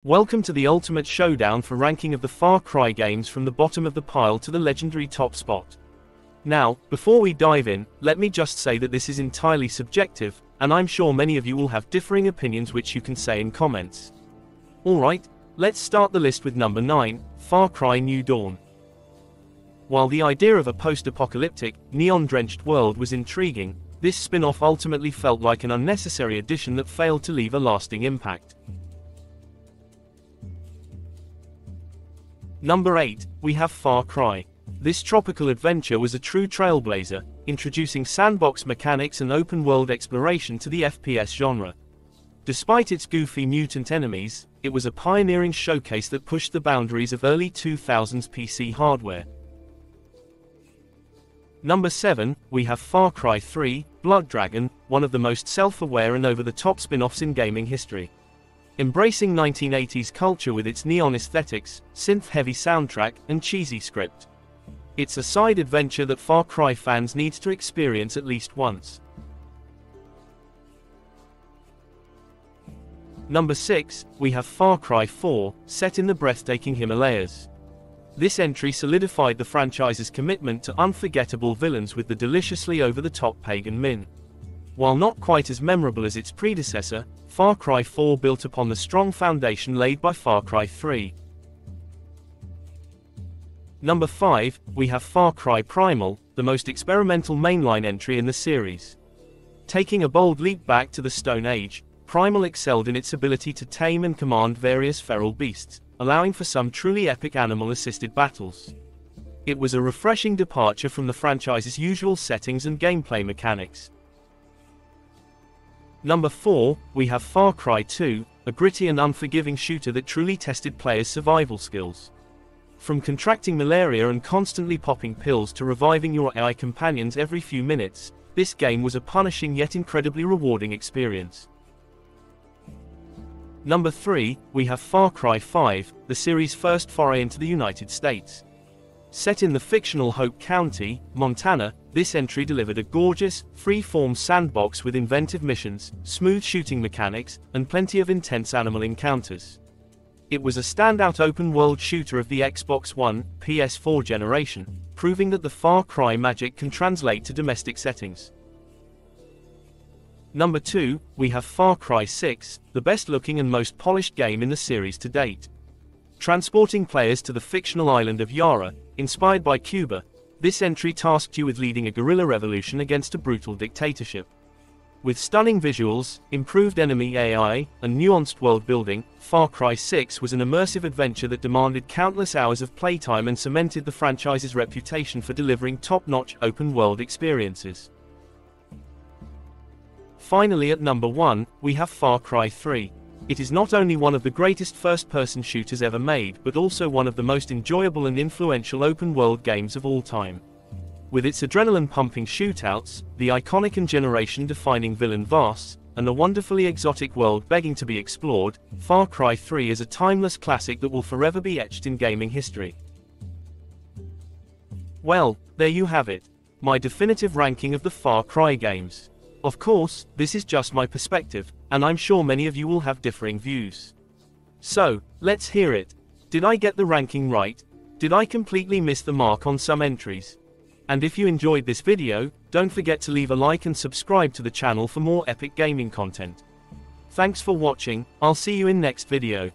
Welcome to the ultimate showdown for ranking of the Far Cry games from the bottom of the pile to the legendary top spot. Now, before we dive in, let me just say that this is entirely subjective, and I'm sure many of you will have differing opinions which you can say in comments. Alright, let's start the list with number 9, Far Cry New Dawn. While the idea of a post-apocalyptic, neon-drenched world was intriguing, this spin-off ultimately felt like an unnecessary addition that failed to leave a lasting impact. Number 8, we have Far Cry. This tropical adventure was a true trailblazer, introducing sandbox mechanics and open-world exploration to the FPS genre. Despite its goofy mutant enemies, it was a pioneering showcase that pushed the boundaries of early 2000s PC hardware. Number 7, we have Far Cry 3, Blood Dragon, one of the most self-aware and over-the-top spin-offs in gaming history. Embracing 1980s culture with its neon aesthetics, synth-heavy soundtrack, and cheesy script. It's a side adventure that Far Cry fans need to experience at least once. Number 6, we have Far Cry 4, set in the breathtaking Himalayas. This entry solidified the franchise's commitment to unforgettable villains with the deliciously over-the-top pagan Min. While not quite as memorable as its predecessor, Far Cry 4 built upon the strong foundation laid by Far Cry 3. Number 5, we have Far Cry Primal, the most experimental mainline entry in the series. Taking a bold leap back to the Stone Age, Primal excelled in its ability to tame and command various feral beasts, allowing for some truly epic animal-assisted battles. It was a refreshing departure from the franchise's usual settings and gameplay mechanics. Number 4, we have Far Cry 2, a gritty and unforgiving shooter that truly tested players' survival skills. From contracting malaria and constantly popping pills to reviving your AI companions every few minutes, this game was a punishing yet incredibly rewarding experience. Number 3, we have Far Cry 5, the series' first foray into the United States. Set in the fictional Hope County, Montana, this entry delivered a gorgeous, free-form sandbox with inventive missions, smooth shooting mechanics, and plenty of intense animal encounters. It was a standout open-world shooter of the Xbox One, PS4 generation, proving that the Far Cry magic can translate to domestic settings. Number 2, we have Far Cry 6, the best-looking and most polished game in the series to date. Transporting players to the fictional island of Yara, inspired by Cuba, this entry tasked you with leading a guerrilla revolution against a brutal dictatorship. With stunning visuals, improved enemy AI, and nuanced world building, Far Cry 6 was an immersive adventure that demanded countless hours of playtime and cemented the franchise's reputation for delivering top-notch open-world experiences. Finally, at number 1, we have Far Cry 3. It is not only one of the greatest first-person shooters ever made, but also one of the most enjoyable and influential open-world games of all time. With its adrenaline-pumping shootouts, the iconic and generation-defining villain Vaas, and a wonderfully exotic world begging to be explored, Far Cry 3 is a timeless classic that will forever be etched in gaming history. Well, there you have it. My definitive ranking of the Far Cry games. Of course, this is just my perspective, and I'm sure many of you will have differing views. So, let's hear it. Did I get the ranking right? Did I completely miss the mark on some entries? And if you enjoyed this video, don't forget to leave a like and subscribe to the channel for more epic gaming content. Thanks for watching, I'll see you in next video.